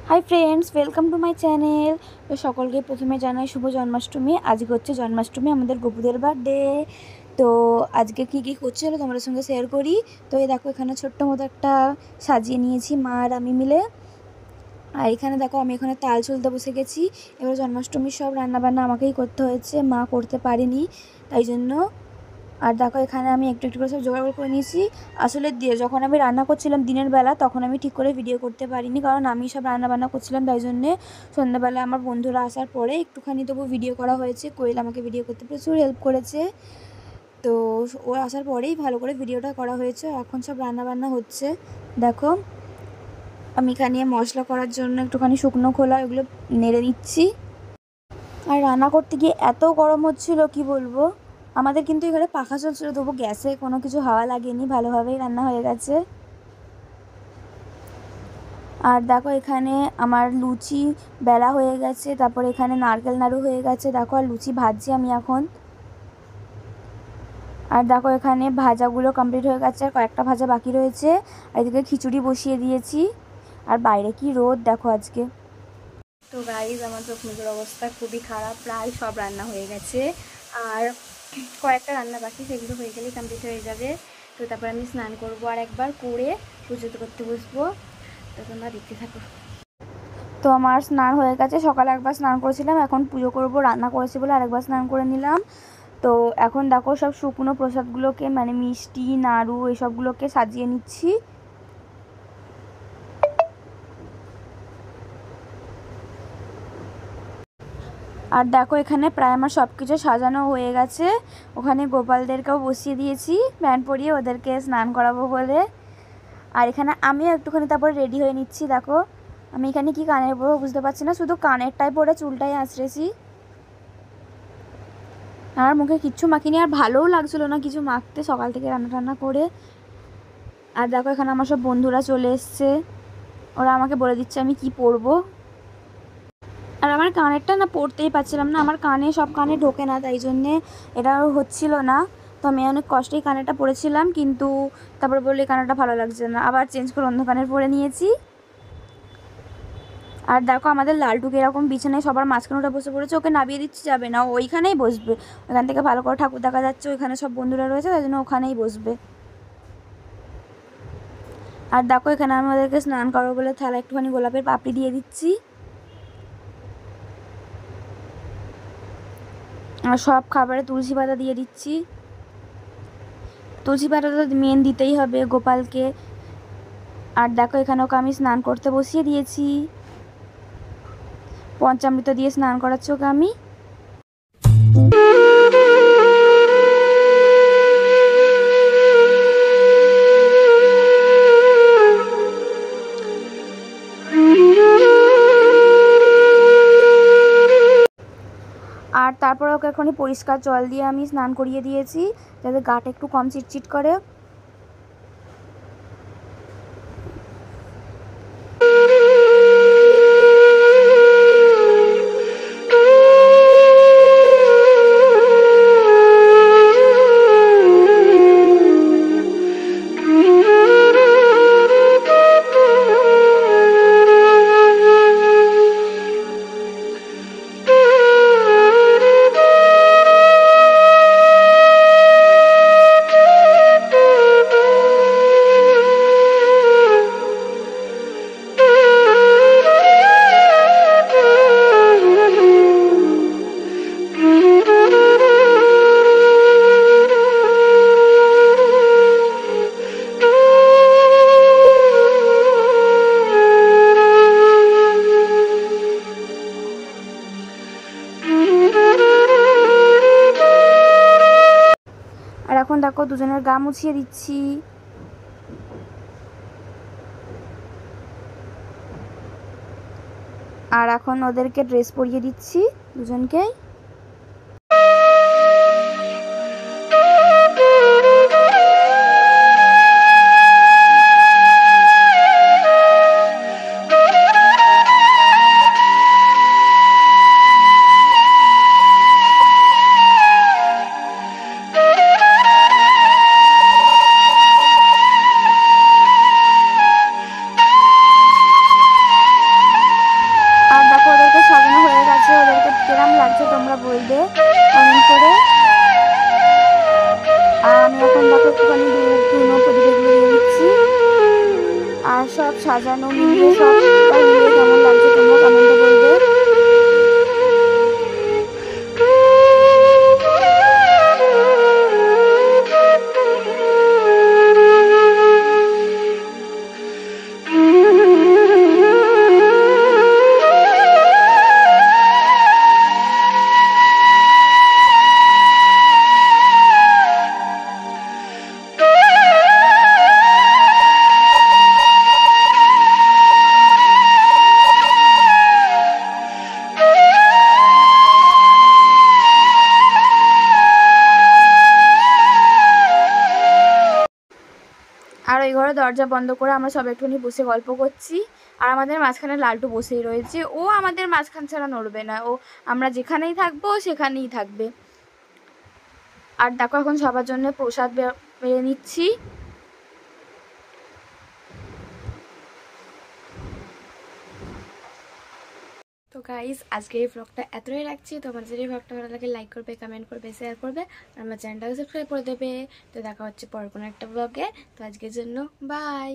High friends welcome to my channel. तो सकल के प्रथमे जानाई शुभ जन्माष्टमी। आज के होच्छे जन्माष्टमी आमादेर गपुदेर बार्থडे। तो आज के की करछे तोमादेर संगे शेयर करी। तो ये देखो एखाने छोट्ट मतो एकटा साजिए निएछि मा आर आमी मिले। আর এখানে দেখো আমি এখানে তাল চুলতে বসে গেছি। এবার জন্মাষ্টমীর সব রান্নাবান্না আমাকেই করতে হয়েছে, মা করতে পারেনি তাই জন্য। আর দেখো এখানে আমি একটু একটু করে সব জোগাড় করে নিয়েছি। আসলে যখন আমি রান্না করছিলাম দিনের বেলা তখন আমি ঠিক করে ভিডিও করতে পারিনি, কারণ আমি সব রান্নাবান্না করছিলাম, তাই জন্যে সন্ধ্যাবেলা আমার বন্ধুরা আসার পরে একটুখানি তবু ভিডিও করা হয়েছে। কোয়েল আমাকে ভিডিও করতে প্রচুর হেল্প করেছে, তো ও আসার পরেই ভালো করে ভিডিওটা করা হয়েছে। এখন সব রান্নাবান্না হচ্ছে। দেখো আমি এখানে মশলা করার জন্য একটুখানি শুকনো খোলা এগুলো নেড়ে নিচ্ছি। আর রান্না করতে গিয়ে এত গরম হচ্ছিল কি বলবো। আমাদের কিন্তু এখানে পাখা চলছিল, তবু গ্যাসে কোনো কিছু হাওয়া লাগেনি, ভালোভাবেই রান্না হয়ে গেছে। আর দেখো এখানে আমার লুচি বেলা হয়ে গেছে, তারপর এখানে নারকেল নাড়ু হয়ে গেছে। দেখো আর লুচি ভাজছি আমি এখন। আর দেখো এখানে ভাজাগুলো কমপ্লিট হয়ে গেছে, আর কয়েকটা ভাজা বাকি রয়েছে। আর এদিকে খিচুড়ি বসিয়ে দিয়েছি। আর বাইরে কি রোদ দেখো আজকে। তো গাইজ আমার চোখ মুখের অবস্থা খুবই খারাপ, প্রায় সব রান্না হয়ে গেছে। আর কয়েকটা রান্না বাকি, সেগুলো হয়ে গেলেই কমপ্লিট হয়ে যাবে। তো তারপর আমি স্নান করবো, আর একবার করে পুজো করতে বসবো। তো তোমরা দেখতে থাকো। তো আমার স্নান হয়ে গেছে, সকালে একবার স্নান করেছিলাম, এখন পুজো করবো, রান্না করেছি বলে আরেকবার স্নান করে নিলাম। তো এখন দেখো সব শুকনো প্রসাদগুলোকে মানে মিষ্টি নাড়ু এসবগুলোকে সাজিয়ে নিচ্ছি। আর দেখো এখানে প্রায় আমার সব কিছু সাজানো হয়ে গেছে। ওখানে গোপালদেরকেও বসিয়ে দিয়েছি প্যান্ট পরিয়ে, ওদেরকে স্নান করাবো বলে। আর এখানে আমিও একটুখানি তারপর রেডি হয়ে নিচ্ছি। দেখো আমি এখানে কি কানের পরবো বুঝতে পারছি না, শুধু কানেরটাই পরে চুলটাই আঁচড়েছি। আর মুখে কিচ্ছু মাখিনি, আর ভালোও লাগছিলো না কিছু মাখতে সকাল থেকে রান্না টান্না করে। আর দেখো এখানে আমার সব বন্ধুরা চলে এসছে, ওরা আমাকে বলে দিচ্ছে আমি কি পরবো। আর আমার কানেরটা না পরতেই পারছিলাম না, আমার কানে সব কানে ঢোকে না, তাই জন্যে এটা হচ্ছিল না। তো আমি অনেক কষ্টেই কানেরটা পরেছিলাম, কিন্তু তারপরে বললে কানেরটা ভালো লাগছে না, আবার চেঞ্জ করে অন্য কানের পরে নিয়েছি। আর দেখো আমাদের লালটুকে এরকম বিছানায় সবার মাঝখানেটা বসে পড়েছে, ওকে নামিয়ে দিচ্ছে যাবে না, ওইখানেই বসবে। ওখান থেকে ভালো করে ঠাকুর দেখা যাচ্ছে, ওইখানে সব বন্ধুরা রয়েছে, তাই জন্য ওখানেই বসবে। আর দেখো এখানে আমি ওদেরকে স্নান করবো বলে থালা একটুখানি গোলাপের পাপড়ি দিয়ে দিচ্ছি। আর সব খাবারে তুলসী পাতা দিয়ে দিচ্ছি। তুলসী পাতা তো মেন দিতেই হবে গোপালকে। আর দেখো এখানে ওকে আমি স্নান করতে বসিয়ে দিয়েছি, পঞ্চামৃত দিয়ে স্নান করাচ্ছি ওকে আমি। আর তারপরে ওকে এখনই পরিষ্কার জল দিয়ে আমি স্নান করিয়ে দিয়েছি, যাতে গাটা একটু কম চিটচিট করে। আর এখন দেখো দুজনের গা মুছিয়ে দিচ্ছি। আর এখন ওদেরকে ড্রেস পরিয়ে দিচ্ছি দুজনকেই। ফ্রকটা হিলে কেমন লাগছে তোমরা কমেন্টে বলবে। আর ওই ঘরে দরজা বন্ধ করে আমরা সব একটুখানি বসে গল্প করছি। আর আমাদের মাঝখানে লালটু বসেই রয়েছে, ও আমাদের মাঝখান ছাড়া নড়বে না, ও আমরা যেখানেই থাকবো সেখানেই থাকবে। আর দেখো এখন সবার জন্য প্রসাদ বেড়ে নিচ্ছি। তো গাইস আজকে এই ব্লগটা এতটাই রাখছি। তোমার যদি এই ব্লগটা ভালো লাগে লাইক করবে, কমেন্ট করবে, শেয়ার করবে, আর আমার চ্যানেলটাকে সাবস্ক্রাইব করে দেবে। তো দেখা হচ্ছে পরে কোনো একটা ব্লগে। তো আজকের জন্য বাই।